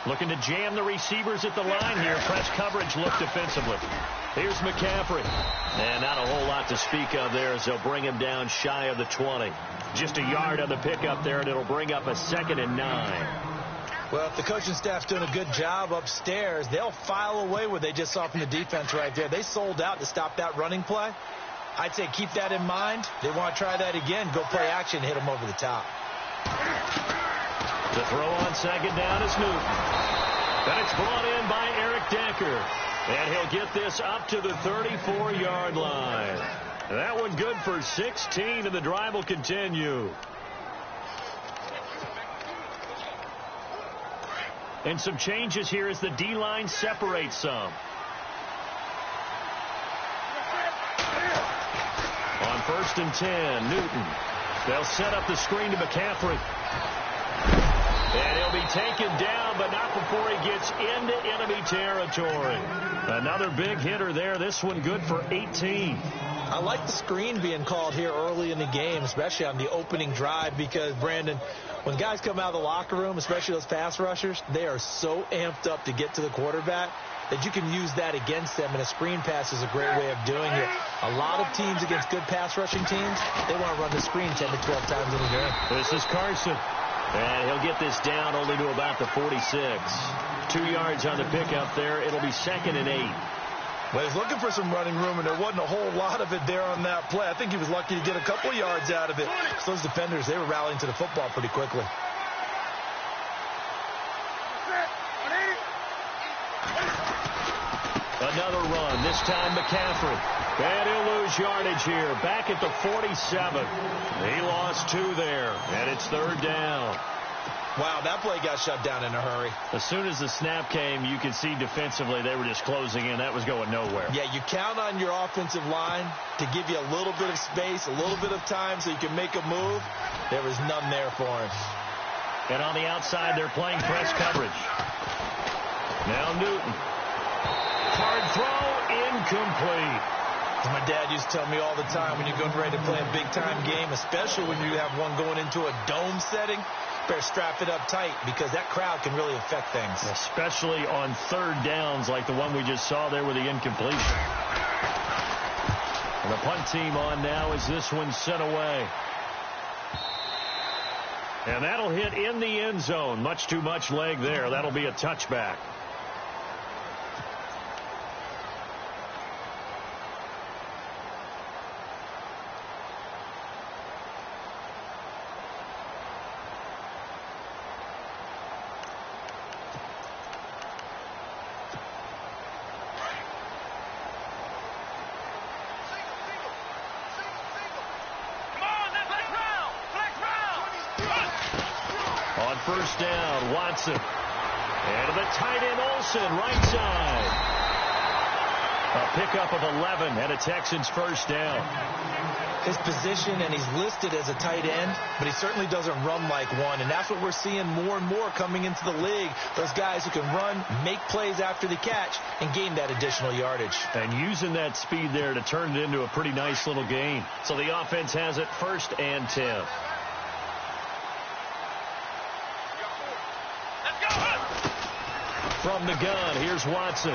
Looking to jam the receivers at the line here. Press coverage look defensively. Here's McCaffrey. And not a whole lot to speak of there as they'll bring him down shy of the 20. Just a yard on the pickup there, and it'll bring up a 2nd and 9. Well, if the coaching staff's doing a good job upstairs, they'll file away what they just saw from the defense right there. They sold out to stop that running play. I'd say keep that in mind. They want to try that again. Go play action, hit them over the top. The throw on 2nd down is Newton. Then it's brought in by Eric Decker. And he'll get this up to the 34-yard line. That one good for 16, and the drive will continue. And some changes here as the D-line separates some. On 1st and 10, Newton. They'll set up the screen to McCaffrey. And he'll be taken down, but not before he gets into enemy territory. Another big hitter there. This one good for 18. I like the screen being called here early in the game, especially on the opening drive, because, Brandon, when guys come out of the locker room, especially those pass rushers, they are so amped up to get to the quarterback that you can use that against them, and a screen pass is a great way of doing it. A lot of teams against good pass rushing teams, they want to run the screen 10 to 12 times in a game. This is Carson. And he'll get this down only to about the 46. 2 yards on the pickup there. It'll be 2nd and 8. Well, he's looking for some running room, and there wasn't a whole lot of it there on that play. I think he was lucky to get a couple yards out of it. So those defenders, they were rallying to the football pretty quickly. Another run, this time McCaffrey. And he'll lose yardage here. Back at the 47. He lost 2 there, and it's 3rd down. Wow, that play got shut down in a hurry. As soon as the snap came, you could see defensively they were just closing in. That was going nowhere. Yeah, you count on your offensive line to give you a little bit of space, a little bit of time so you can make a move. There was none there for him. And on the outside, they're playing press coverage. Now Newton. Hard throw, incomplete. As my dad used to tell me all the time, when you're getting ready to play a big-time game, especially when you have one going into a dome setting, better strap it up tight because that crowd can really affect things. Especially on 3rd downs like the one we just saw there with the incompletion. And the punt team on now as this one's sent away. And that'll hit in the end zone. Much too much leg there. That'll be a touchback. On 1st down, Watson. And to the tight end, Olsen, right side. A pickup of 11 and a Texans 1st down. His position, and he's listed as a tight end, but he certainly doesn't run like one, and that's what we're seeing more and more coming into the league. Those guys who can run, make plays after the catch, and gain that additional yardage. And using that speed there to turn it into a pretty nice little game. So the offense has it 1st and 10. From the gun, here's Watson.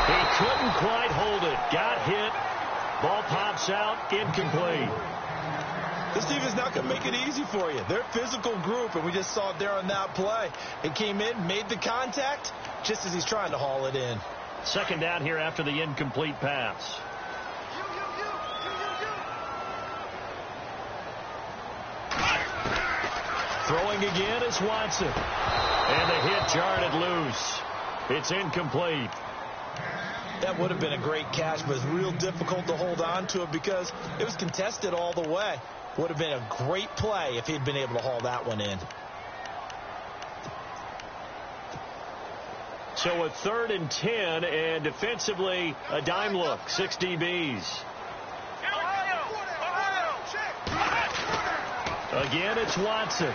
He couldn't quite hold it. Got hit. Ball pops out, incomplete. This defense is not going to make it easy for you. They're a physical group, and we just saw it there on that play. It came in, made the contact, just as he's trying to haul it in. 2nd down here after the incomplete pass. Throwing again is Watson. And the hit jarred it loose. It's incomplete. That would have been a great catch, but it's real difficult to hold on to it because it was contested all the way. Would have been a great play if he'd been able to haul that one in. So a 3rd and 10, and defensively a dime look. 6 DBs. Again, it's Watson.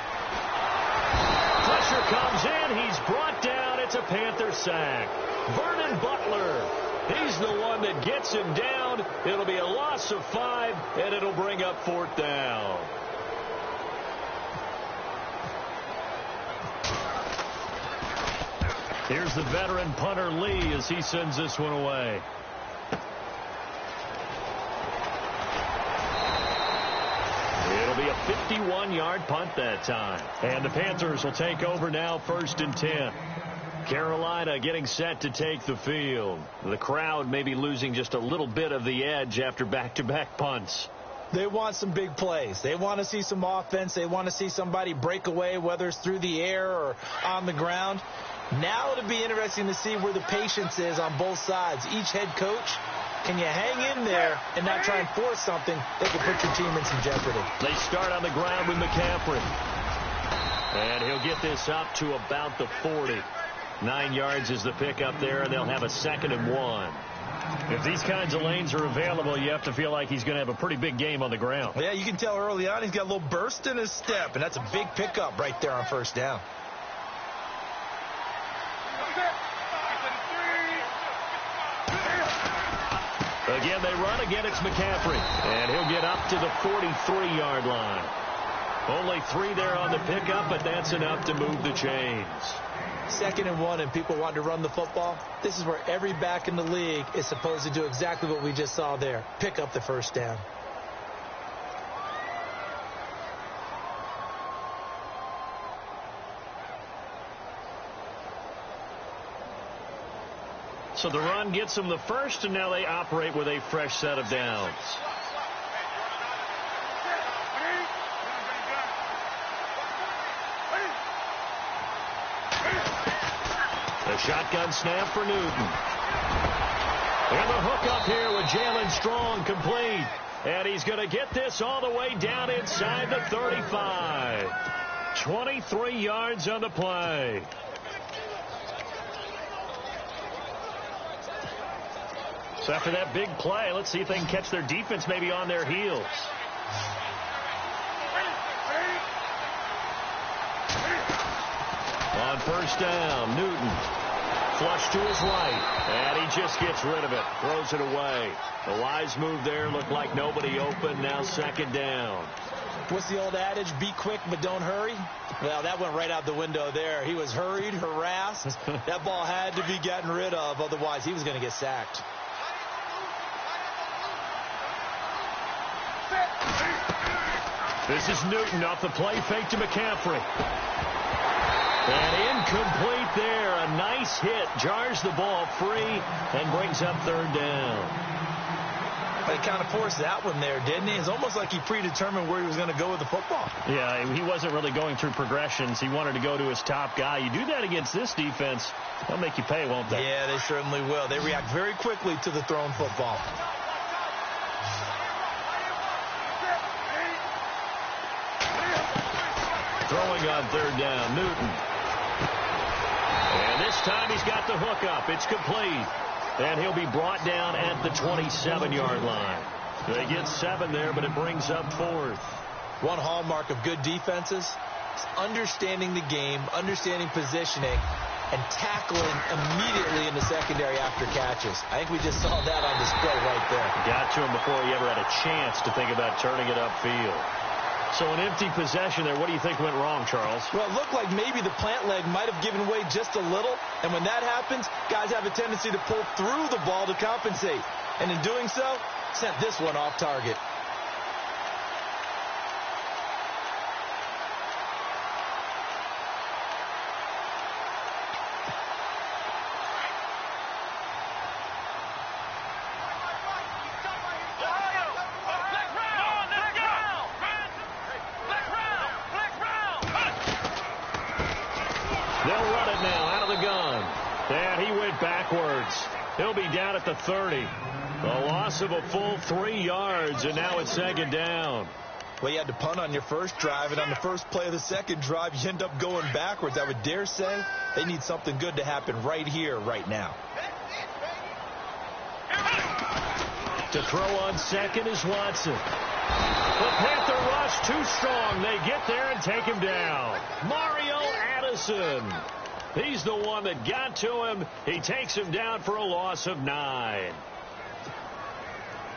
Pressure comes in. He's brought down. It's a Panther sack. Vernon Butler. He's the one that gets him down. It'll be a loss of 5, and it'll bring up 4th down. Here's the veteran punter Lee as he sends this one away. It'll be a 51-yard punt that time. And the Panthers will take over now, 1st and 10. Carolina getting set to take the field. The crowd may be losing just a little bit of the edge after back-to-back punts. They want some big plays. They want to see some offense. They want to see somebody break away, whether it's through the air or on the ground. Now it'll be interesting to see where the patience is on both sides. Each head coach, can you hang in there and not try and force something that could put your team in some jeopardy? They start on the ground with McCaffrey. And he'll get this up to about the 40. 9 yards is the pick up there, and they'll have a 2nd and 1. If these kinds of lanes are available, you have to feel like he's going to have a pretty big game on the ground. Yeah, you can tell early on he's got a little burst in his step, and that's a big pickup right there on 1st down. Again, they run. Again, it's McCaffrey. And he'll get up to the 43-yard line. Only 3 there on the pickup, but that's enough to move the chains. 2nd and 1, and people want to run the football. This is where every back in the league is supposed to do exactly what we just saw there. Pick up the 1st down. So the run gets them the 1st, and now they operate with a fresh set of downs. The shotgun snap for Newton. And the hook up here with Jalen Strong complete. And he's going to get this all the way down inside the 35. 23 yards on the play. So after that big play, let's see if they can catch their defense maybe on their heels. On 1st down, Newton. Flush to his right, and he just gets rid of it, throws it away. The wise move there, looked like nobody open, now 2nd down. What's the old adage, be quick but don't hurry? Well, that went right out the window there. He was hurried, harassed. That ball had to be gotten rid of, otherwise he was going to get sacked. This is Newton off the play fake to McCaffrey. And incomplete there. A nice hit. Jars the ball free and brings up 3rd down. He kind of forced that one there, didn't he? It's almost like he predetermined where he was going to go with the football. Yeah, he wasn't really going through progressions. He wanted to go to his top guy. You do that against this defense, they'll make you pay, won't they? Yeah, they certainly will. They react very quickly to the thrown football. Throwing on 3rd down, Newton. And this time he's got the hook up. It's complete. And he'll be brought down at the 27-yard line. They get 7 there, but it brings up 4th. One hallmark of good defenses is understanding the game, understanding positioning, and tackling immediately in the secondary after catches. I think we just saw that on display right there. Got to him before he ever had a chance to think about turning it upfield. So an empty possession there. What do you think went wrong, Charles? Well, it looked like maybe the plant leg might have given way just a little. And when that happens, guys have a tendency to pull through the ball to compensate. And in doing so, sent this one off target. They'll run it now out of the gun. And he went backwards. He'll be down at the 30. A loss of a full 3 yards, and now it's 2nd down. Well, you had to punt on your first drive, and on the first play of the second drive, you end up going backwards. I would dare say they need something good to happen right here, right now. To throw on 2nd is Watson. The Panther rush too strong. They get there and take him down. Mario Addison. He's the one that got to him. He takes him down for a loss of 9.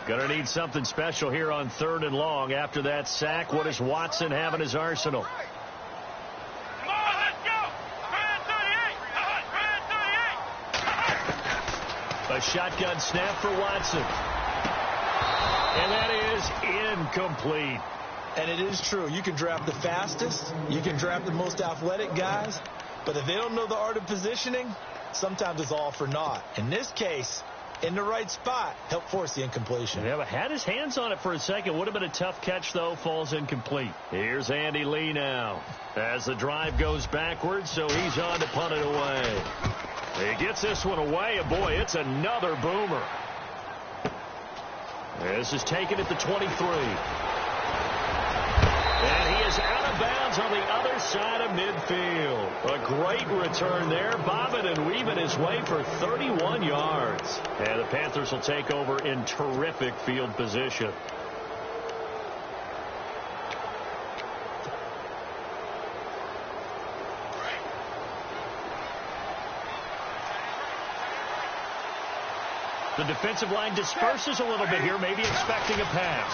Going to need something special here on 3rd and long. After that sack, what does Watson have in his arsenal? Come on, let's go! 38! shotgun snap for Watson. And that is incomplete. And it is true. You can draft the fastest. You can draft the most athletic guys. But if they don't know the art of positioning, sometimes it's all for naught. In this case, in the right spot, helped force the incompletion. Yeah, but had his hands on it for a second. Would have been a tough catch, though. Falls incomplete. Here's Andy Lee now. As the drive goes backwards, so he's on to punt it away. He gets this one away, and boy, it's another boomer. This is taken at the 23. And he is out of bounds on the other side of midfield. A great return there, bobbing and weaving his way for 31 yards. And the Panthers will take over in terrific field position. The defensive line disperses a little bit here, maybe expecting a pass.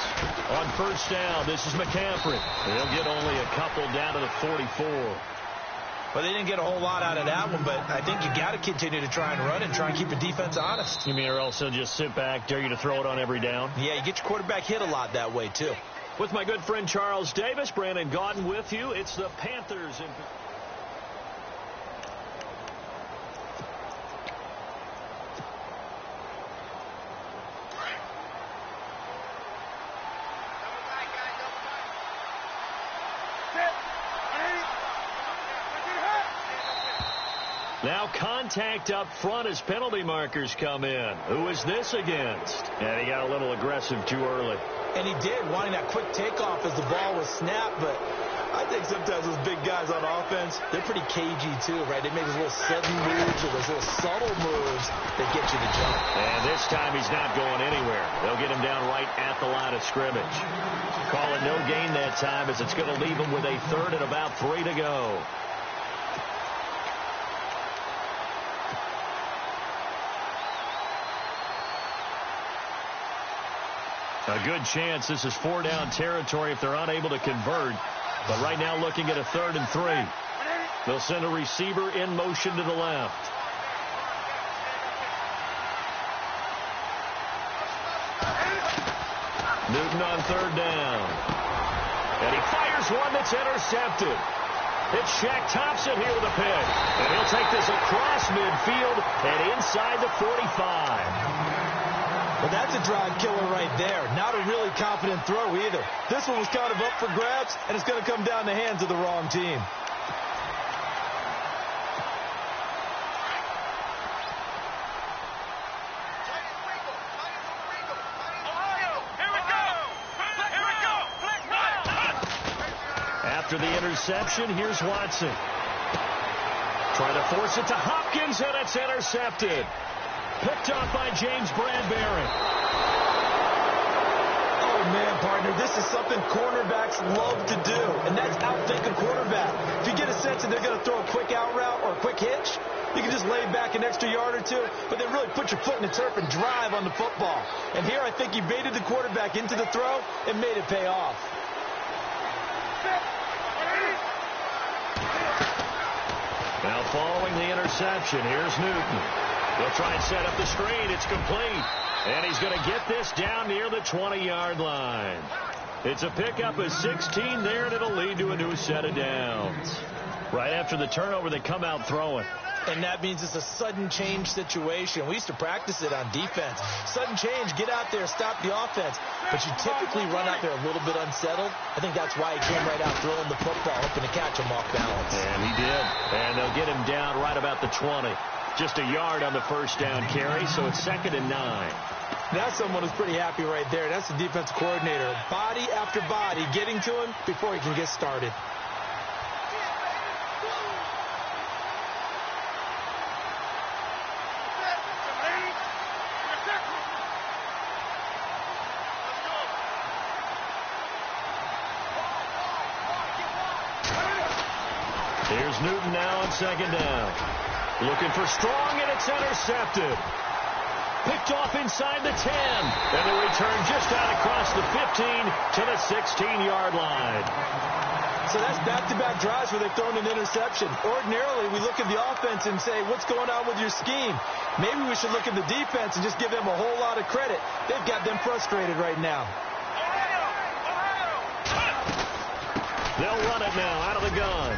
On first down, this is McCaffrey. They'll get only a couple down to the 44. Well, they didn't get a whole lot out of that one, but I think you got to continue to try and run and try and keep the defense honest. You mean or else they'll just sit back, dare you to throw it on every down? Yeah, you get your quarterback hit a lot that way, too. With my good friend Charles Davis, Brandon Gaudin with you. It's the Panthers in... Now contact up front as penalty markers come in. Who is this against? And he got a little aggressive too early. And he did, wanting that quick takeoff as the ball was snapped. But I think sometimes those big guys on offense, they're pretty cagey too, right? They make those little sudden moves or those little subtle moves that get you to jump. And this time he's not going anywhere. They'll get him down right at the line of scrimmage. Call it no gain that time as it's going to leave him with a third and about 3 to go. A good chance this is 4-down territory if they're unable to convert. But right now looking at a 3rd and 3. They'll send a receiver in motion to the left. Newton on 3rd down. And he fires one that's intercepted. It's Shaq Thompson here with a pick. And he'll take this across midfield and inside the 45. Well, that's a drive killer right there. Not a really confident throw either. This one was kind of up for grabs, and it's going to come down the hands of the wrong team. After the interception, here's Watson. Trying to force it to Hopkins, and it's intercepted. Picked off by James Bradbury. Oh, man, partner, this is something cornerbacks love to do, and that's outthink a quarterback. If you get a sense that they're going to throw a quick out route or a quick hitch, you can just lay back an extra yard or two, but then really put your foot in the turf and drive on the football. And here I think he baited the quarterback into the throw and made it pay off. Now following the interception, here's Newton. They'll try and set up the screen. It's complete. And he's going to get this down near the 20-yard line. It's a pickup of 16 there, and it'll lead to a new set of downs. Right after the turnover, they come out throwing. And that means it's a sudden change situation. We used to practice it on defense. Sudden change, get out there, stop the offense. But you typically run out there a little bit unsettled. I think that's why he came right out throwing the football, hoping to catch him off balance. And he did. And they'll get him down right about the 20. Just a yard on the first down carry, so it's 2nd and 9. That's someone who's pretty happy right there. That's the defensive coordinator. Body after body getting to him before he can get started. Here's Newton now on 2nd down. Looking for Strong, and it's intercepted. Picked off inside the 10. And the return just out across the to the 16-yard line. So that's back-to-back drives where they've thrown an interception. Ordinarily, we look at the offense and say, what's going on with your scheme? Maybe we should look at the defense and just give them a whole lot of credit. They've got them frustrated right now. They'll run it now out of the gun.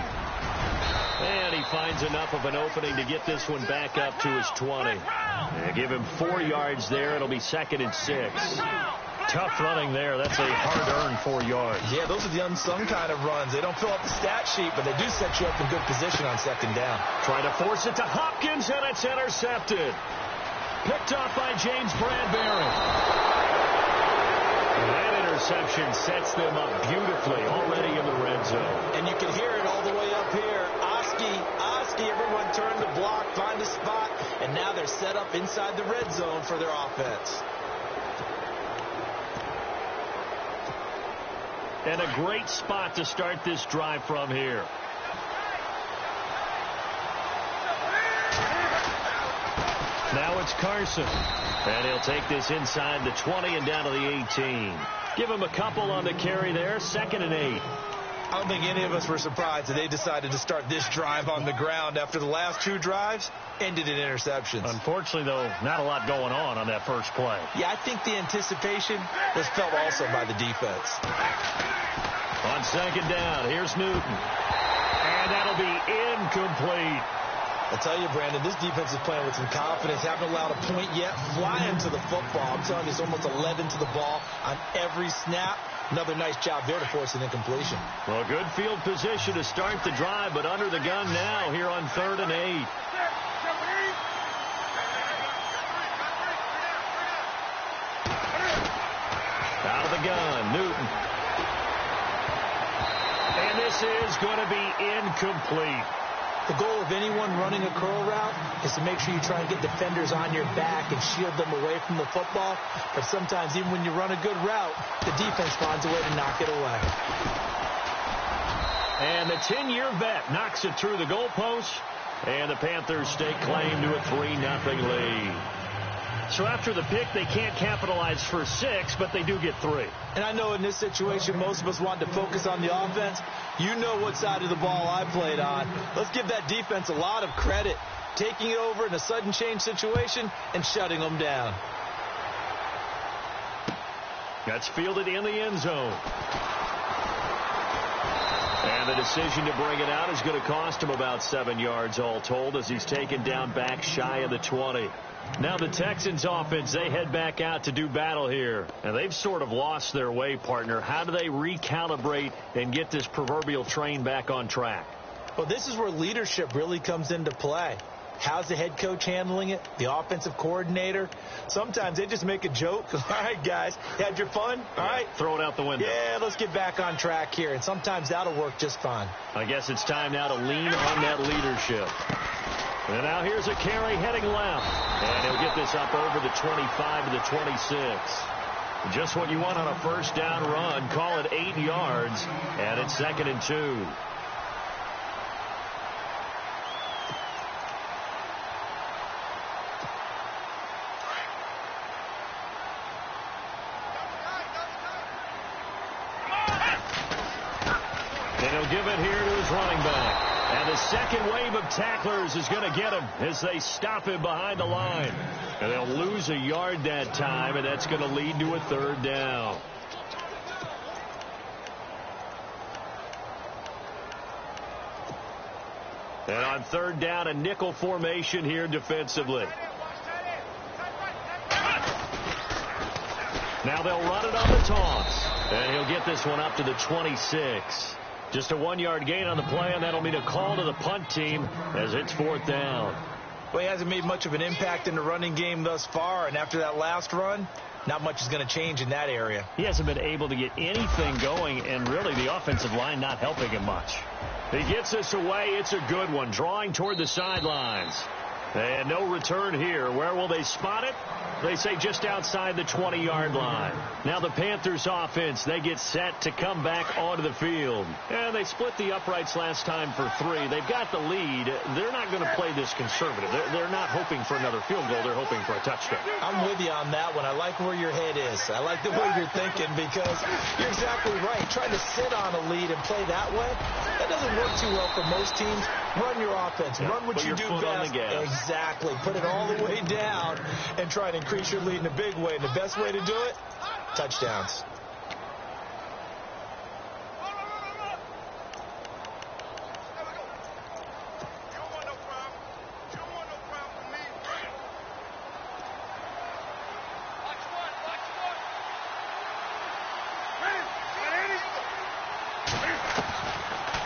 And he finds enough of an opening to get this one back up to his 20. They give him 4 yards there. It'll be 2nd and 6. Tough running there. That's a hard-earned 4 yards. Yeah, those are the unsung kind of runs. They don't fill up the stat sheet, but they do set you up in good position on 2nd down. Trying to force it to Hopkins, and it's intercepted. Picked off by James Bradbury. That interception sets them up beautifully already in the red zone. And you can hear it all the way up here. Oski, everyone turned to block, find a spot, and now they're set up inside the red zone for their offense. And a great spot to start this drive from here. Now it's Carson. And he'll take this inside the 20 and down to the 18. Give him a couple on the carry there. 2nd and 8. I don't think any of us were surprised that they decided to start this drive on the ground after the last 2 drives ended in interceptions. Unfortunately, though, not a lot going on that first play. Yeah, I think the anticipation was felt also by the defense. On 2nd down, here's Newton. And that'll be incomplete. I tell you, Brandon, this defense is playing with some confidence. Haven't allowed a point yet. Flying to the football. I'm telling you, it's almost 11 to the ball on every snap. Another nice job there to force an incompletion. Well, good field position to start the drive, but under the gun now here on 3rd and 8. Out of the gun, Newton. And this is going to be incomplete. The goal of anyone running a curl route is to make sure you try and get defenders on your back and shield them away from the football. But sometimes even when you run a good route, the defense finds a way to knock it away. And the 10-year vet knocks it through the goalpost. And the Panthers stake claim to a 3-0 lead. So after the pick, they can't capitalize for 6, but they do get 3. And I know in this situation, most of us want to focus on the offense. You know what side of the ball I played on. Let's give that defense a lot of credit. Taking it over in a sudden change situation and shutting them down. That's fielded in the end zone. And the decision to bring it out is going to cost him about 7 yards all told as he's taken down back shy of the 20. Now the Texans offense, they head back out to do battle here. And they've sort of lost their way, partner. How do they recalibrate and get this proverbial train back on track? Well, this is where leadership really comes into play. How's the head coach handling it? The offensive coordinator? Sometimes they just make a joke. All right, guys, had your fun? All right. Throw it out the window. Yeah, let's get back on track here. And sometimes that'll work just fine. I guess it's time now to lean on that leadership. And now here's a carry heading left. And he'll get this up over the 25 to the 26. Just what you want on a first down run. Call it 8 yards. And it's 2nd and 2. And he'll give it here to his running back. And the second wave of tacklers is going to get him as they stop him behind the line. And they'll lose a yard that time, and that's going to lead to a 3rd down. And on 3rd down, a nickel formation here defensively. Now they'll run it on the toss. And he'll get this one up to the 26. Just a 1-yard gain on the play, and that'll mean a call to the punt team as it's 4th down. Well, he hasn't made much of an impact in the running game thus far, and after that last run, not much is going to change in that area. He hasn't been able to get anything going, and really the offensive line not helping him much. He gets this away. It's a good one, drawing toward the sidelines. And no return here. Where will they spot it? They say just outside the 20-yard line. Now the Panthers offense, they get set to come back onto the field. And they split the uprights last time for 3. They've got the lead. They're not going to play this conservative. They're not hoping for another field goal. They're hoping for a touchdown. I'm with you on that one. I like where your head is. I like the way you're thinking because you're exactly right. Trying to sit on a lead and play that way, that doesn't work too well for most teams. Run your offense. Run what you do best. Exactly. Put it all the way down and try to increase your lead in a big way. And the best way to do it, touchdowns.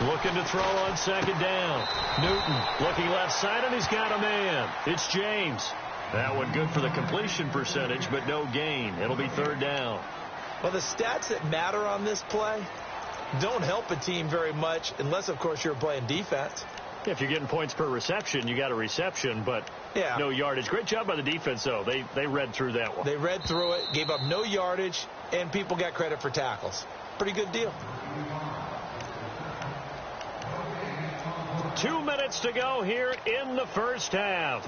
Looking to throw on second down. Newton looking left side, and he's got a man. It's James. That one good for the completion percentage, but no gain. It'll be third down. Well, the stats that matter on this play don't help a team very much unless, of course, you're playing defense. If you're getting points per reception, you got a reception, but no yardage. Great job by the defense, though. They read through that one. They read through it, gave up no yardage, and people got credit for tackles. Pretty good deal. 2 minutes to go here in the first half.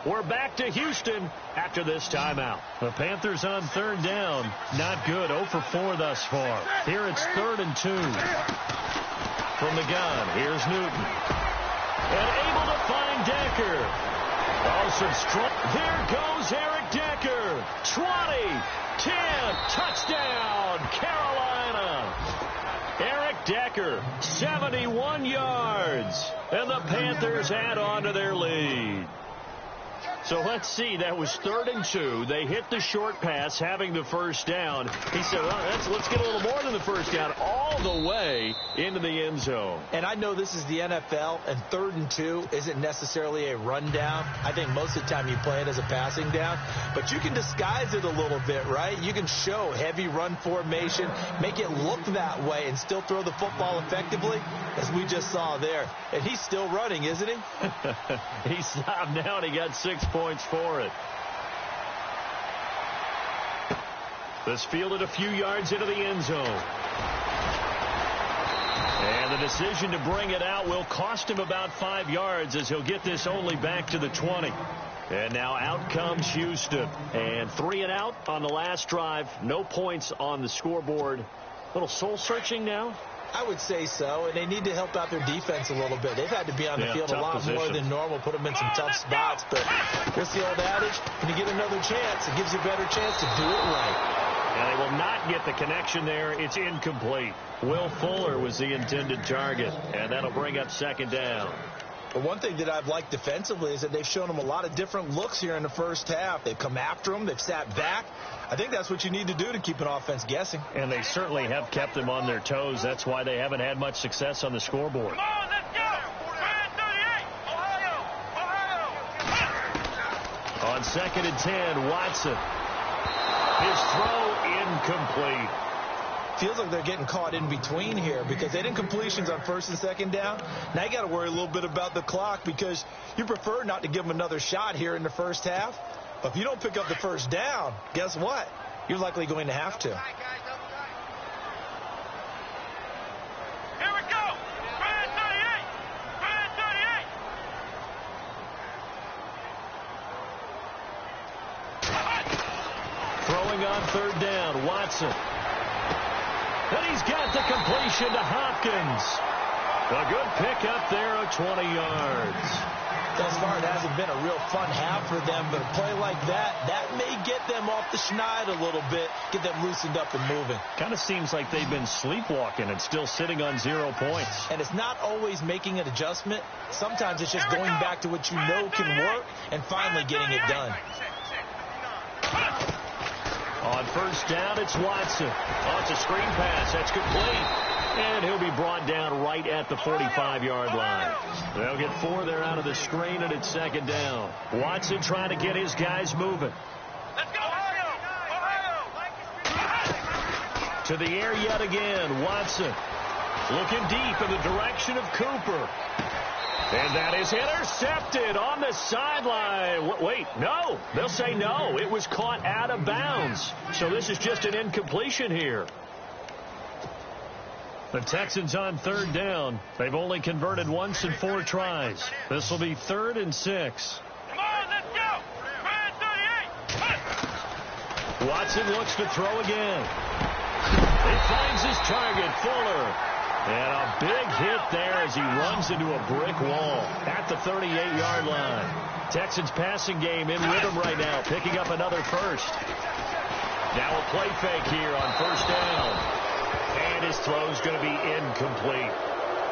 We're back to Houston after this timeout. The Panthers on third down. Not good. 0 for 4 thus far. Here it's 3rd and 2. From the gun, here's Newton. And able to find Decker. Also strong. There goes Eric Decker. 20, 10, touchdown, Carolina. Eric Decker, 71 yards. And the Panthers add on to their lead. So let's see. That was 3rd and 2. They hit the short pass, having the first down. He said, well, let's get a little more than the first down, all the way into the end zone. And I know this is the NFL, and 3rd and 2 isn't necessarily a rundown. I think most of the time you play it as a passing down. But you can disguise it a little bit, right? You can show heavy run formation, make it look that way, and still throw the football effectively, as we just saw there. And he's still running, isn't he? He stopped now, and he got 6 points for it. This fielded a few yards into the end zone. And the decision to bring it out will cost him about 5 yards as he'll get this only back to the 20. And now out comes Houston. And 3 and out on the last drive. No points on the scoreboard. A little soul-searching now. I would say so, and they need to help out their defense a little bit. They've had to be on the field a lot more than normal, put them in some tough spots. But what's the old adage? When you get another chance, it gives you a better chance to do it right. And they will not get the connection there. It's incomplete. Will Fuller was the intended target, and that'll bring up second down. But one thing that I've liked defensively is that they've shown them a lot of different looks here in the first half. They've come after them. They've sat back. I think that's what you need to do to keep an offense guessing. And they certainly have kept them on their toes. That's why they haven't had much success on the scoreboard. Come on, let's go! 38, Ohio! On 2nd and 10, Watson. His throw incomplete. Feels like they're getting caught in between here because they didn't completions on 1st and 2nd down. Now you got to worry a little bit about the clock because you prefer not to give them another shot here in the first half. But if you don't pick up the first down, guess what? You're likely going to have to. Here we go! 38! Throwing on 3rd down, Watson. And he's got the completion to Hopkins. A good pickup there of 20 yards. Thus far, it hasn't been a real fun half for them, but a play like that may get them off the schneid a little bit, get them loosened up and moving. Kind of seems like they've been sleepwalking and still sitting on 0 points. And it's not always making an adjustment. Sometimes it's just going back to what you know can work and finally getting it done. On 1st down, it's Watson. Oh, it's a screen pass. That's complete. And he'll be brought down right at the 45-yard line. They'll get 4 there out of the screen, and it's 2nd down. Watson trying to get his guys moving. Let's go, Ohio! To the air yet again, Watson. Looking deep in the direction of Cooper. And that is intercepted on the sideline. Wait, no. They'll say no. It was caught out of bounds. So this is just an incompletion here. The Texans on third down. They've only converted once in 4 tries. This will be 3rd and 6. Come on, let's go. Man 38. Watson looks to throw again. He finds his target, Fuller. And a big hit there as he runs into a brick wall at the 38-yard line. Texans passing game in rhythm right now, picking up another first. Now a play fake here on first down. And his throw's going to be incomplete.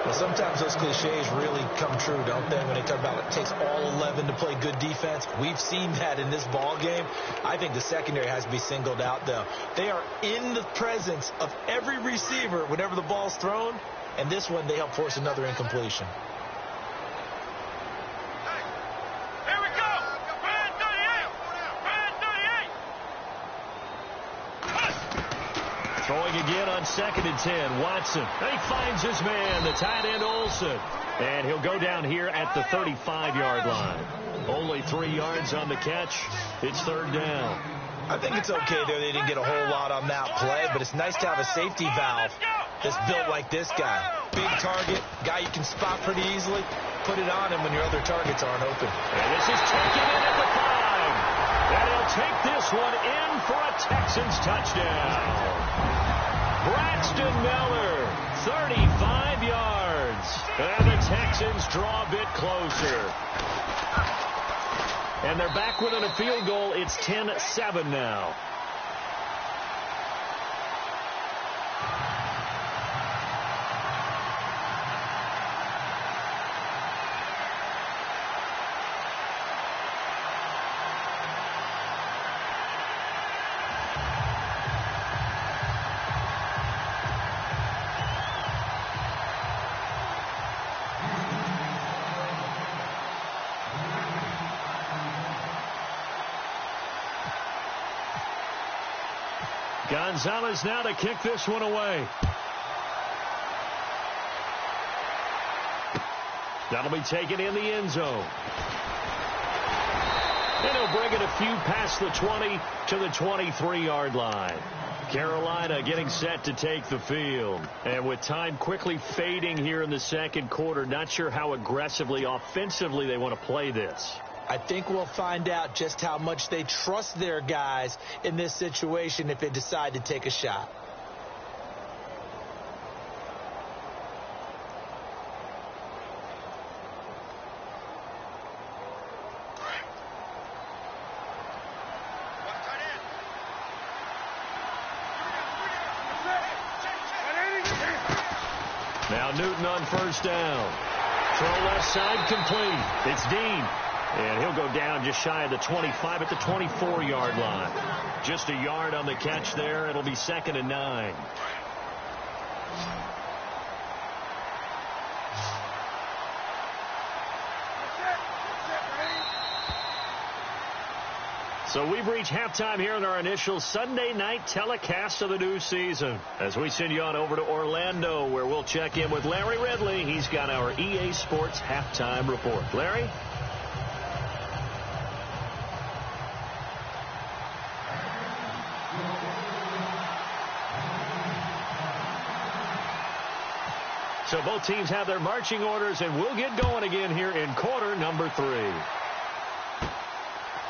Well, sometimes those cliches really come true, don't they? When they talk about it takes all 11 to play good defense. We've seen that in this ball game. I think the secondary has to be singled out, though. They are in the presence of every receiver whenever the ball's thrown. And this one, they help force another incompletion. Here we go. Man 38. Man 38. Throwing again on 2nd and 10. Watson. And he finds his man, the tight end Olsen. And he'll go down here at the 35-yard line. Only 3 yards on the catch. It's 3rd down. I think it's okay there. They didn't get a whole lot on that play, but it's nice to have a safety valve that's built like this guy. Big target, guy you can spot pretty easily. Put it on him when your other targets aren't open. And this is taken in at the 5. And he'll take this one in for a Texans touchdown. Braxton Miller, 35 yards. And the Texans draw a bit closer. And they're back within a field goal. It's 10-7 now. Gonzalez now to kick this one away. That'll be taken in the end zone. And he'll bring it a few past the 20 to the 23-yard line. Carolina getting set to take the field. And with time quickly fading here in the second quarter, not sure how aggressively, offensively they want to play this. I think we'll find out just how much they trust their guys in this situation if they decide to take a shot. Now Newton on first down. Throw left side complete. It's Dean. And he'll go down just shy of the 25 at the 24-yard line. Just a yard on the catch there. It'll be 2nd and 9. So we've reached halftime here in our initial Sunday night telecast of the new season. As we send you on over to Orlando, where we'll check in with Larry Ridley. He's got our EA Sports halftime report. Larry? So both teams have their marching orders, and we'll get going again here in quarter number 3.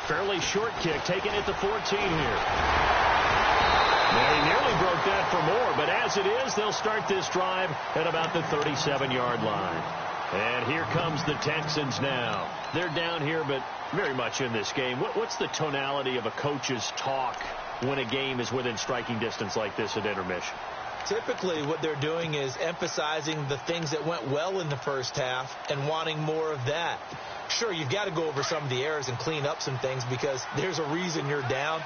Fairly short kick taken at the 14 here. Now he nearly broke that for more, but as it is, they'll start this drive at about the 37-yard line. And here comes the Texans now. They're down here, but very much in this game. What's the tonality of a coach's talk when a game is within striking distance like this at intermission? Typically, what they're doing is emphasizing the things that went well in the first half and wanting more of that. Sure, you've got to go over some of the errors and clean up some things because there's a reason you're down.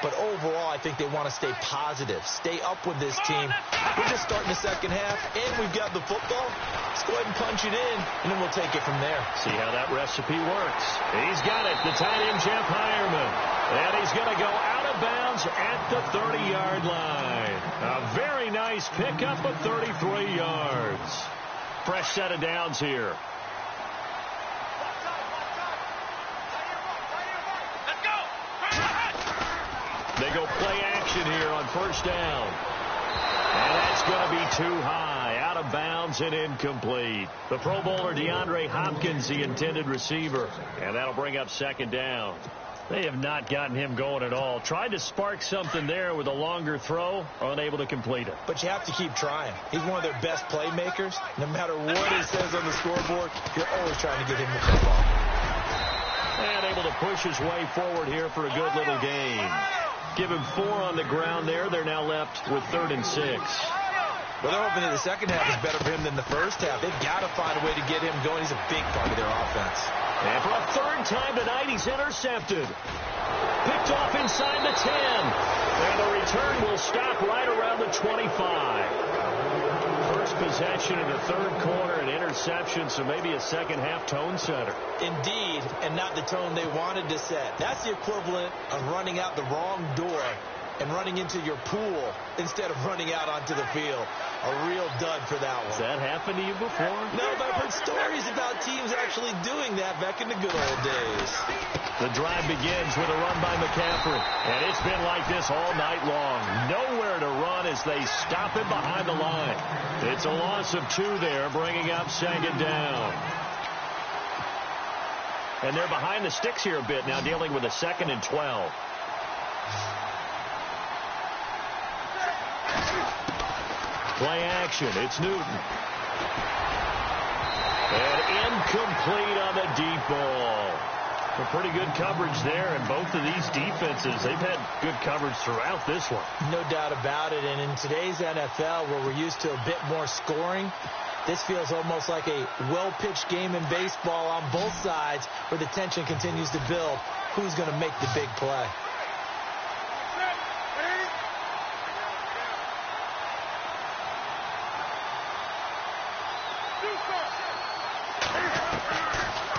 But overall, I think they want to stay positive, stay up with this team. We're just starting the second half, and we've got the football. Let's go ahead and punch it in, and then we'll take it from there. See how that recipe works. He's got it, the tight end, Jeff Heuerman. And he's going to go out of bounds at the 30-yard line. A very nice pickup of 33 yards. Fresh set of downs here. on first down. And that's going to be too high, out of bounds and incomplete. The Pro Bowler DeAndre Hopkins, the intended receiver. And that'll bring up second down. They have not gotten him going at all. Tried to spark something there with a longer throw, unable to complete it. But you have to keep trying. He's one of their best playmakers. No matter what it says on the scoreboard, you're always trying to get him the football. And able to push his way forward here for a good little gain. Give him 4 on the ground there. They're now left with 3rd and 6. Well, they're hoping that the second half is better for him than the first half. They've got to find a way to get him going. He's a big part of their offense. And for a 3rd time tonight, he's intercepted. Picked off inside the 10. And the return will stop right around the 25. First possession in the 3rd quarter, an interception, so maybe a second-half tone setter. Indeed, and not the tone they wanted to set. That's the equivalent of running out the wrong door and running into your pool instead of running out onto the field. A real dud for that one. Has that happened to you before? No, but I've heard stories about teams actually doing that back in the good old days. The drive begins with a run by McCaffrey, and it's been like this all night long. Nowhere to run as they stop him behind the line. It's a loss of 2 there, bringing up second down. And they're behind the sticks here a bit now, dealing with a 2nd and 12. Play action. It's Newton. And incomplete on the deep ball. A pretty good coverage there, and both of these defenses, they've had good coverage throughout this one. No doubt about it, and in today's NFL, where we're used to a bit more scoring, this feels almost like a well-pitched game in baseball on both sides, where the tension continues to build. Who's going to make the big play?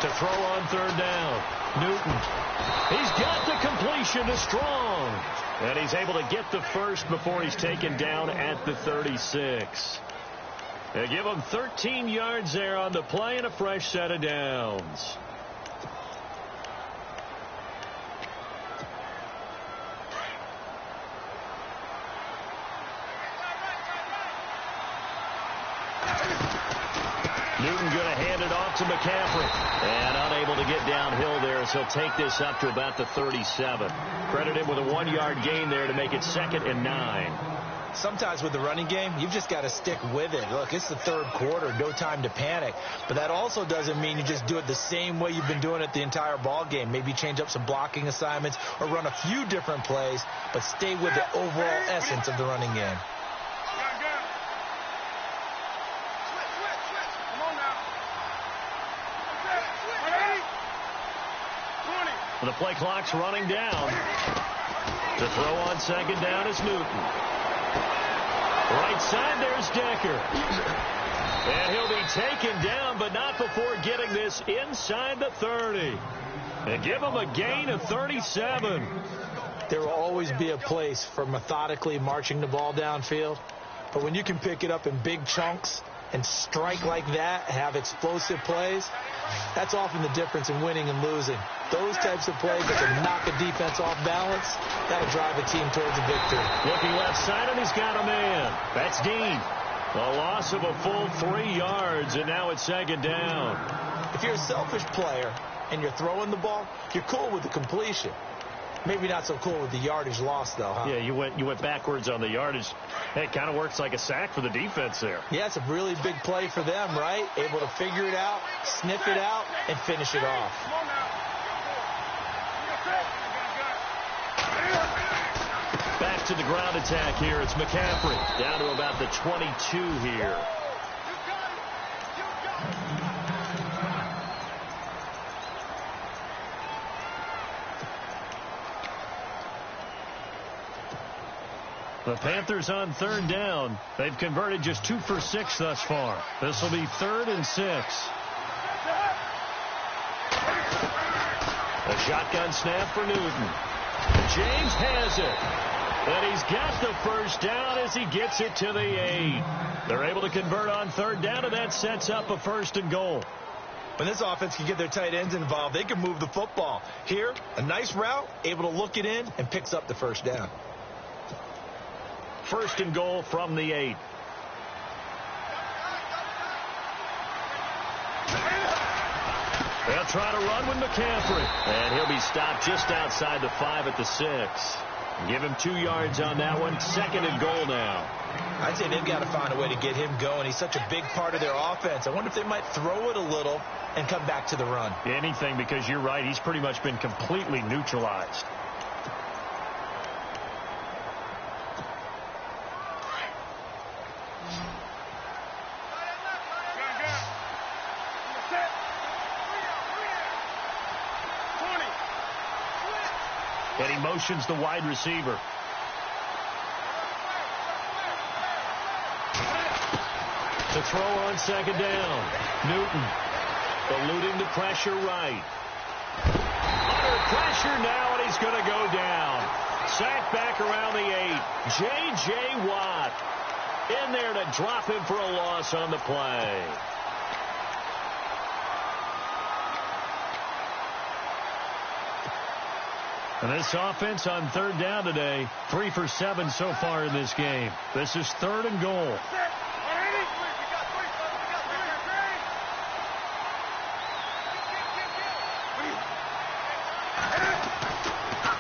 To throw on 3rd down. Newton. He's got the completion to Strong. And he's able to get the first before he's taken down at the 36. They give him 13 yards there on the play and a fresh set of downs. Newton going to hand it off to McCaffrey. And unable to get downhill there as he'll take this up to about the 37. Credit him with a 1-yard gain there to make it 2nd and 9. Sometimes with the running game, you've just got to stick with it. Look, it's the 3rd quarter, no time to panic. But that also doesn't mean you just do it the same way you've been doing it the entire ball game. Maybe change up some blocking assignments or run a few different plays, but stay with the overall essence of the running game. The play clock's running down. To throw on 2nd down is Newton. Right side, there's Decker. And he'll be taken down, but not before getting this inside the 30. And give him a gain of 37. There will always be a place for methodically marching the ball downfield. But when you can pick it up in big chunks and strike like that, have explosive plays, that's often the difference in winning and losing. Those types of plays that can knock a defense off balance, that'll drive a team towards a victory. Looking left side, and he's got a man. That's Dean. A loss of a full 3 yards, and now it's 2nd down. If you're a selfish player and you're throwing the ball, you're cool with the completion. Maybe not so cool with the yardage loss, though, huh? Yeah, you went backwards on the yardage. It kind of works like a sack for the defense there. Yeah, it's a really big play for them, right? Able to figure it out, sniff it out, and finish it off. Back to the ground attack here. It's McCaffrey down to about the 22 here. The Panthers on 3rd down. They've converted just 2 for 6 thus far. This will be 3rd and 6. A shotgun snap for Newton. James has it. And he's got the first down as he gets it to the 8. They're able to convert on 3rd down, and that sets up a 1st and goal. When this offense can get their tight ends involved, they can move the football. Here, a nice route, able to look it in, and picks up the 1st down. First and goal from the 8. They'll try to run with McCaffrey. And he'll be stopped just outside the 5 at the 6. Give him 2 yards on that one. Second and goal now. I'd say they've got to find a way to get him going. He's such a big part of their offense. I wonder if they might throw it a little and come back to the run. Anything, because you're right. He's pretty much been completely neutralized. And he motions the wide receiver. To throw on second down. Newton eluding the pressure right. Under pressure now, and he's going to go down. Sacked back around the 8. J.J. Watt in there to drop him for a loss on the play. And this offense on third down today, 3 for 7 so far in this game. This is third and goal.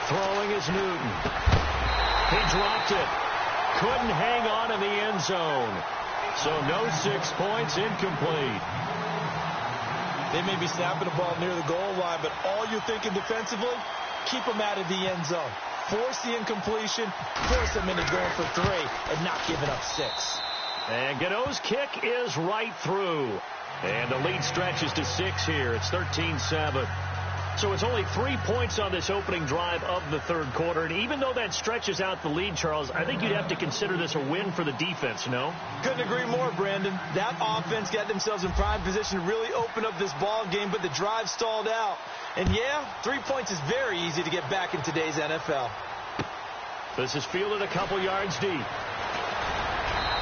Throwing is Newton. He dropped it. Couldn't hang on in the end zone. So no 6 points, incomplete. They may be snapping the ball near the goal line, but all you're thinking defensively, keep them out of the end zone. Force the incompletion, force them into going for 3, and not giving up 6. And Gano's kick is right through. And the lead stretches to 6 here. It's 13-7. So it's only 3 points on this opening drive of the third quarter. And even though that stretches out the lead, Charles, I think you'd have to consider this a win for the defense, no? Couldn't agree more, Brandon. That offense got themselves in prime position to really open up this ball game, but the drive stalled out. And, yeah, 3 points is very easy to get back in today's NFL. This is fielded a couple yards deep.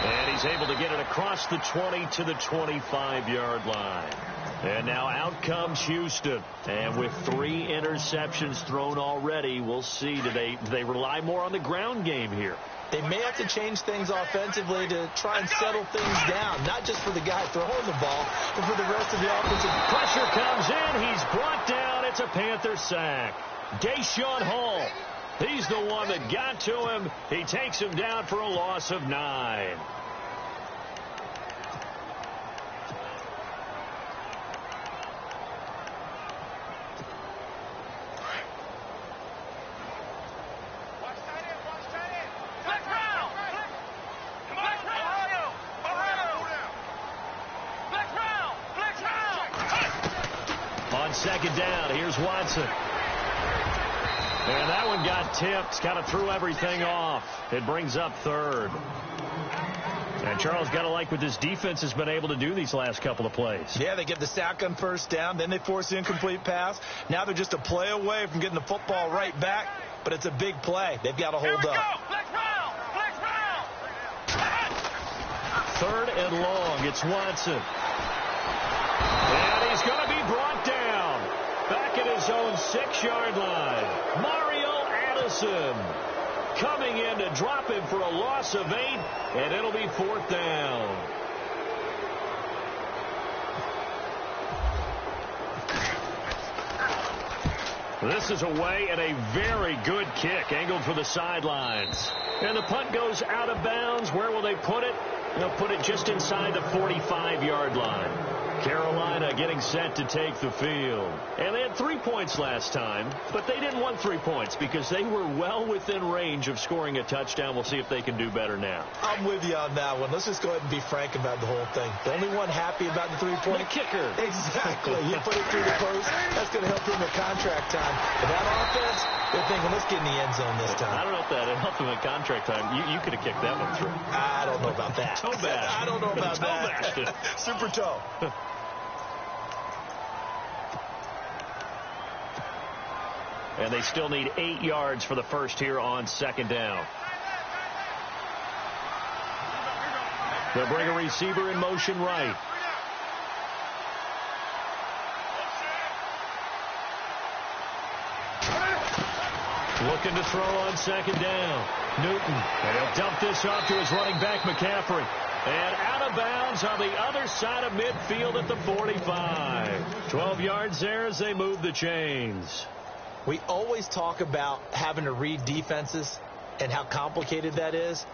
And he's able to get it across the 20 to the 25-yard line. And now out comes Houston. And with 3 interceptions thrown already, we'll see. Do they rely more on the ground game here? They may have to change things offensively to try and settle things down, not just for the guy throwing the ball, but for the rest of the offensive. Pressure comes in. He's brought down. It's a Panther sack. Deshaun Hall. He's the one that got to him. He takes him down for a loss of 9. Second down. Here's Watson. And that one got tipped. Kind of threw everything off. It brings up third. And Charles, got to like what this defense has been able to do these last couple of plays. Yeah, they get the sack on first down. Then they force the incomplete pass. Now they're just a play away from getting the football right back. But it's a big play. They've got to hold up. Third and long. It's Watson. And he's going to be brought down. Back at his own 6-yard line. Mario Addison coming in to drop him for a loss of 8, and it'll be 4th down. This is away and a very good kick, angled for the sidelines. And the punt goes out of bounds. Where will they put it? They'll put it just inside the 45-yard line. Carolina getting set to take the field. And they had 3 points last time, but they didn't want 3 points because they were well within range of scoring a touchdown. We'll see if they can do better now. I'm with you on that one. Let's just go ahead and be frank about the whole thing. The only one happy about the 3-point. The kicker. Exactly. You put it through the post. That's going to help him at contract time. But that offense, they're thinking, let's get in the end zone this time. I don't know if that helped him at contract time. You could have kicked that one through. I don't know about that. Toe bash. I don't know about that. Super toe. And they still need 8 yards for the first here on second down. They'll bring a receiver in motion right. Looking to throw on second down. Newton. And he'll dump this off to his running back, McCaffrey. And out of bounds on the other side of midfield at the 45. 12 yards there as they move the chains. We always talk about having to read defenses and how complicated that is.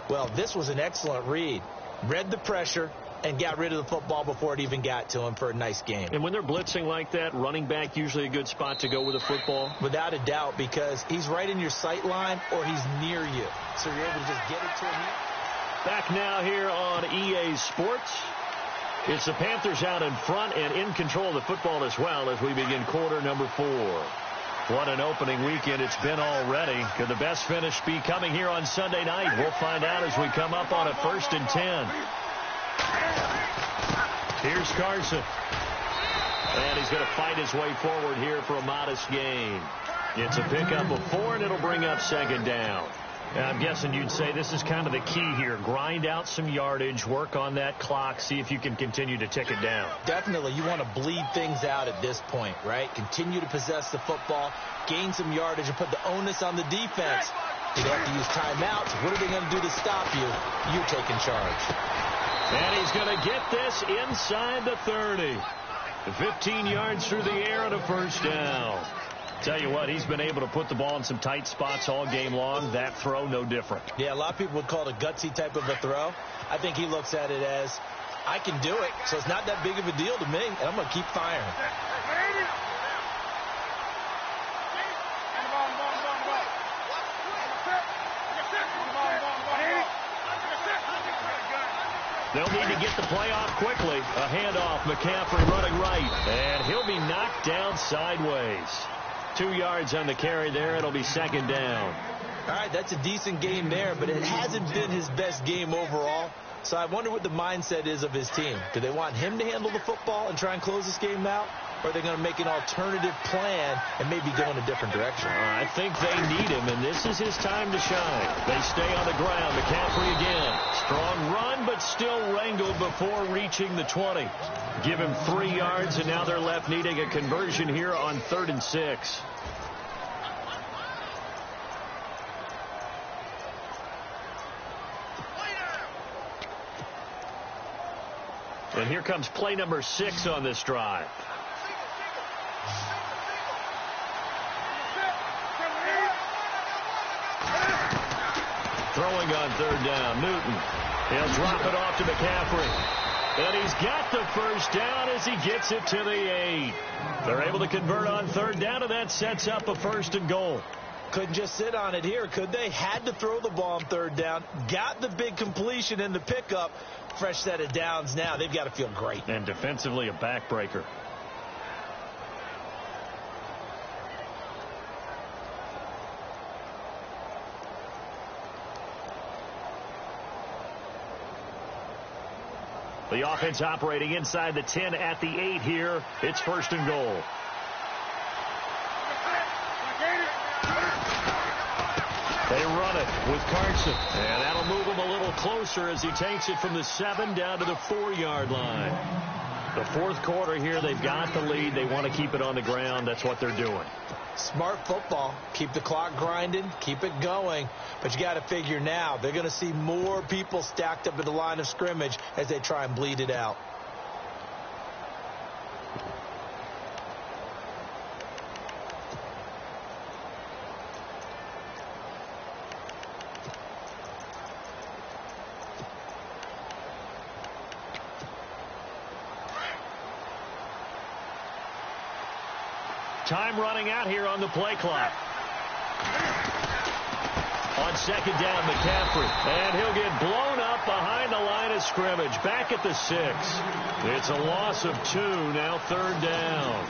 Well, this was an excellent read. Read the pressure and got rid of the football before it even got to him for a nice game. And when they're blitzing like that, running back usually a good spot to go with the football? Without a doubt, because he's right in your sight line or he's near you. So you're able to just get it to him. Back now here on EA Sports. It's the Panthers out in front and in control of the football as well as we begin quarter number 4. What an opening weekend it's been already. Could the best finish be coming here on Sunday night? We'll find out as we come up on a 1st and 10. Here's Carson. And he's going to fight his way forward here for a modest gain. It's a pickup of 4, and it'll bring up second down. I'm guessing you'd say this is kind of the key here. Grind out some yardage, work on that clock, see if you can continue to tick it down. Definitely. You want to bleed things out at this point, right? Continue to possess the football, gain some yardage, and put the onus on the defense. They have to use timeouts. What are they going to do to stop you? You're taking charge. And he's going to get this inside the 30. 15 yards through the air and a first down. Tell you what, he's been able to put the ball in some tight spots all game long. That throw, no different. Yeah, a lot of people would call it a gutsy type of a throw. I think he looks at it as, I can do it, so it's not that big of a deal to me, and I'm going to keep firing. They'll need to get the play off quickly. A handoff, McCaffrey running right, and he'll be knocked down sideways. 2 yards on the carry there. It'll be second down. All right, that's a decent game there, but it hasn't been his best game overall. So I wonder what the mindset is of his team. Do they want him to handle the football and try and close this game out? Or are they going to make an alternative plan and maybe go in a different direction? I think they need him, and this is his time to shine. They stay on the ground. McCaffrey again. Strong run, but still wrangled before reaching the 20. Give him 3 yards, and now they're left needing a conversion here on 3rd and 6. And here comes play number 6 on this drive. Throwing on 3rd down, Newton. He'll drop it off to McCaffrey. And he's got the first down as he gets it to the 8. They're able to convert on 3rd down, and that sets up a 1st and goal. Couldn't just sit on it here, could they? Had to throw the ball on 3rd down. Got the big completion in the pickup. Fresh set of downs now. They've got to feel great. And defensively, a backbreaker. The offense operating inside the 10 at the 8 here. It's 1st and goal. They run it with Carson. And that'll move him a little closer as he takes it from the 7 down to the 4-yard line. The 4th quarter here, they've got the lead. They want to keep it on the ground. That's what they're doing. Smart football. Keep the clock grinding. Keep it going. But you got to figure now, they're going to see more people stacked up at the line of scrimmage as they try and bleed it out. Time running out here on the play clock. On 2nd down, McCaffrey. And he'll get blown up behind the line of scrimmage. Back at the 6. It's a loss of 2. Now 3rd down.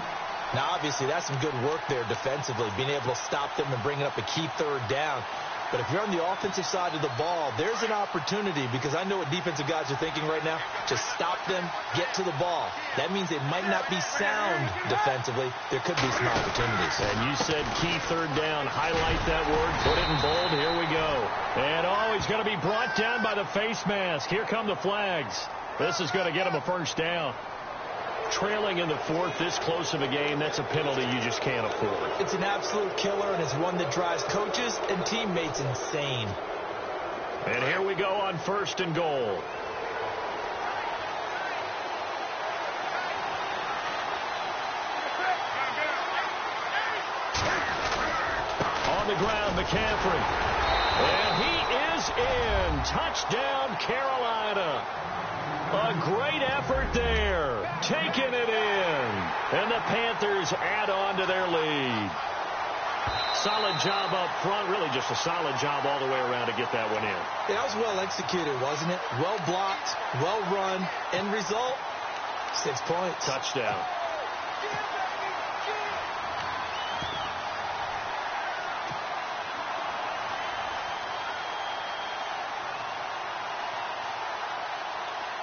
Now, obviously, that's some good work there defensively, being able to stop them and bringing up a key 3rd down. But if you're on the offensive side of the ball, there's an opportunity, because I know what defensive guys are thinking right now. Just stop them, get to the ball. That means they might not be sound defensively. There could be some opportunities. And you said key 3rd down. Highlight that word. Put it in bold. Here we go. And, he's going to be brought down by the face mask. Here come the flags. This is going to get him a 1st down. Trailing in the fourth, this close of a game, that's a penalty you just can't afford. It's an absolute killer, and it's one that drives coaches and teammates insane. And here we go on 1st and goal. On the ground, McCaffrey. And he is in. Touchdown, Carolina. A great effort there. Taking it in. And the Panthers add on to their lead. Solid job up front. Really just a solid job all the way around to get that one in. That was well executed, wasn't it? Well blocked, well run. End result, 6 points. Touchdown.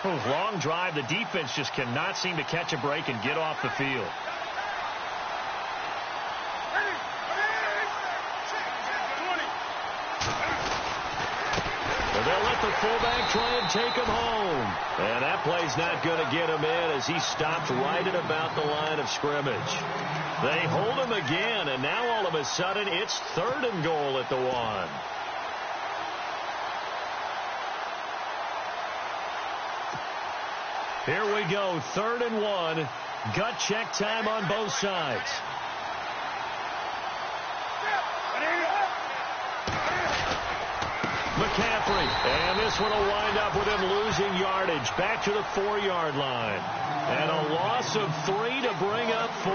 Long drive. The defense just cannot seem to catch a break and get off the field. Well, they'll let the fullback try and take him home. And that play's not going to get him in as he stopped right at about the line of scrimmage. They hold him again, and now all of a sudden it's 3rd and goal at the 1. Here we go, 3rd and 1. Gut check time on both sides. McCaffrey, and this one will wind up with him losing yardage back to the 4-yard line. And a loss of 3 to bring up 4.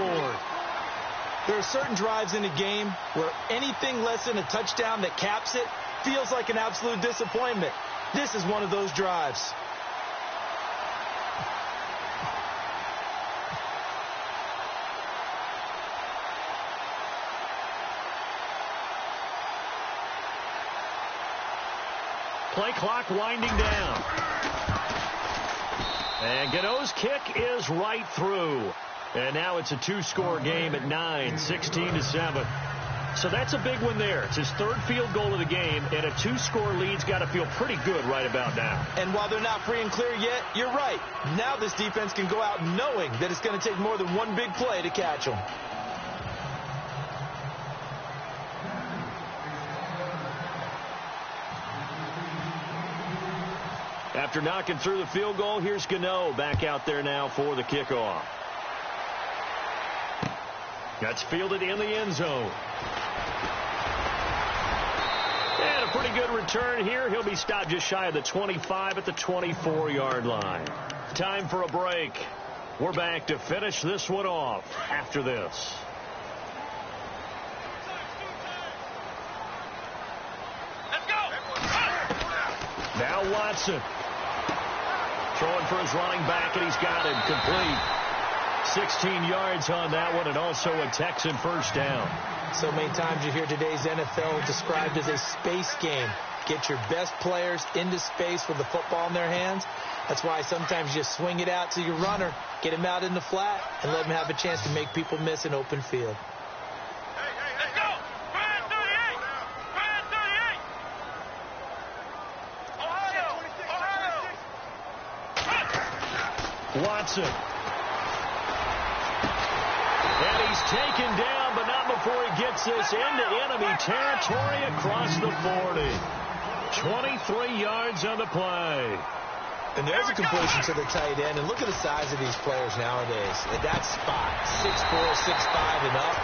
There are certain drives in a game where anything less than a touchdown that caps it feels like an absolute disappointment. This is one of those drives. Play clock winding down. And Gano's kick is right through. And now it's a 2-score game at 9, 16-7. So that's a big one there. It's his 3rd field goal of the game, and a 2-score lead's got to feel pretty good right about now. And while they're not free and clear yet, you're right. Now this defense can go out knowing that it's going to take more than one big play to catch them. After knocking through the field goal, here's Gano back out there now for the kickoff. That's fielded in the end zone. And a pretty good return here. He'll be stopped just shy of the 25 at the 24-yard line. Time for a break. We're back to finish this one off after this. Let's go. Now Watson. Throwing for his running back, and he's got him complete. 16 yards on that one, and also a Texan first down. So many times you hear today's NFL described as a space game. Get your best players into space with the football in their hands. That's why sometimes you swing it out to your runner, get him out in the flat, and let him have a chance to make people miss an open field. Let's go. Brand 38. Brand 38. Ohio. Watson. And he's taken down, but not before he gets this into enemy territory across the 40. 23 yards on the play. And there's a completion to the tight end. And look at the size of these players nowadays. At that spot, 6'4", 6'5", and up.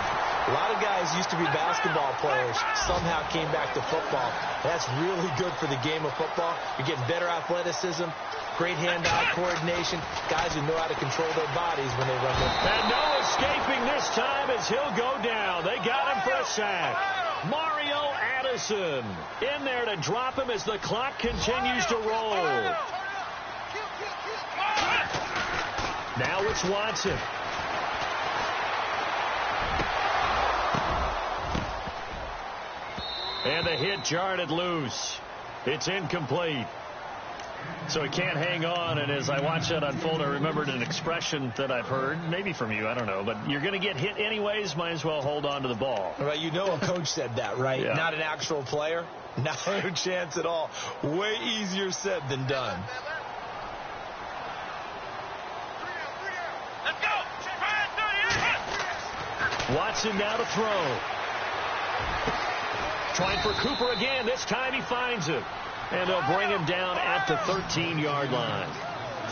A lot of guys used to be basketball players, somehow came back to football. That's really good for the game of football. You're getting better athleticism, great hand-eye coordination, guys who know how to control their bodies when they run the football. And no escaping this time as he'll go down. They got him for a sack. Mario Addison in there to drop him as the clock continues to roll. Now it's Watson. And the hit jarred it loose. It's incomplete. So he can't hang on, and as I watched that unfold, I remembered an expression that I've heard, maybe from you, I don't know, but you're going to get hit anyways, might as well hold on to the ball. Right, you know a coach said that, right? Yeah. Not an actual player. Not a chance at all. Way easier said than done. Let's Watson now to throw. Trying for Cooper again. This time he finds him. And they'll bring him down at the 13-yard line.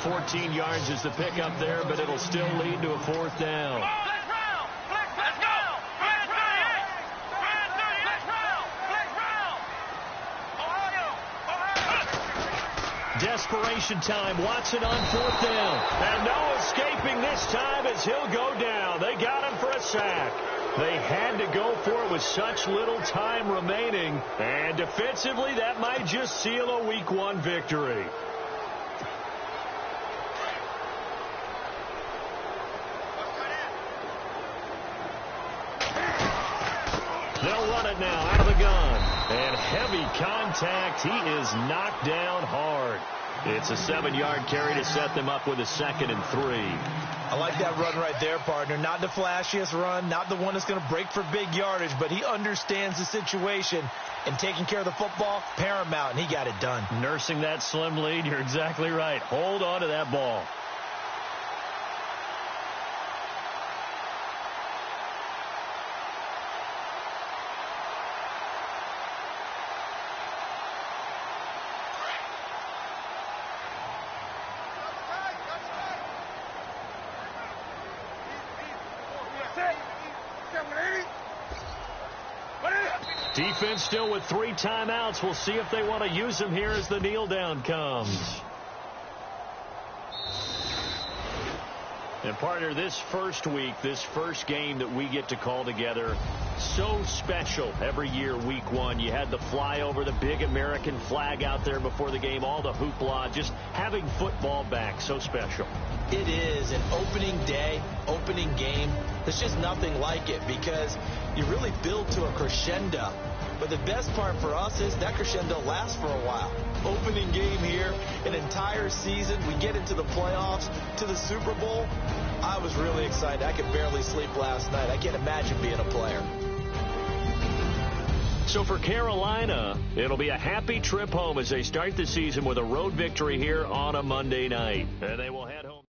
14 yards is the pickup there, but it'll still lead to a 4th down. Desperation time. Watson on 4th down. And no escaping this time as he'll go down. They got him for a sack. They had to go for it with such little time remaining. And defensively, that might just seal a Week 1 victory. They'll run it now out of the gun. And heavy contact. He is knocked down hard. It's a 7-yard carry to set them up with a 2nd and 3. I like that run right there, partner. Not the flashiest run, not the one that's going to break for big yardage, but he understands the situation, and taking care of the football, paramount, and he got it done. Nursing that slim lead, you're exactly right. Hold on to that ball. Defense still with 3 timeouts. We'll see if they want to use them here as the kneel down comes. And partner, this first week, this first game that we get to call together, so special every year, Week 1. You had the flyover, the big American flag out there before the game, all the hoopla, just having football back, so special. It is an opening day, opening game. There's just nothing like it because you really build to a crescendo. But the best part for us is that crescendo lasts for a while. Opening game here, an entire season. We get into the playoffs, to the Super Bowl. I was really excited. I could barely sleep last night. I can't imagine being a player. So for Carolina, it'll be a happy trip home as they start the season with a road victory here on a Monday night. And they will head home.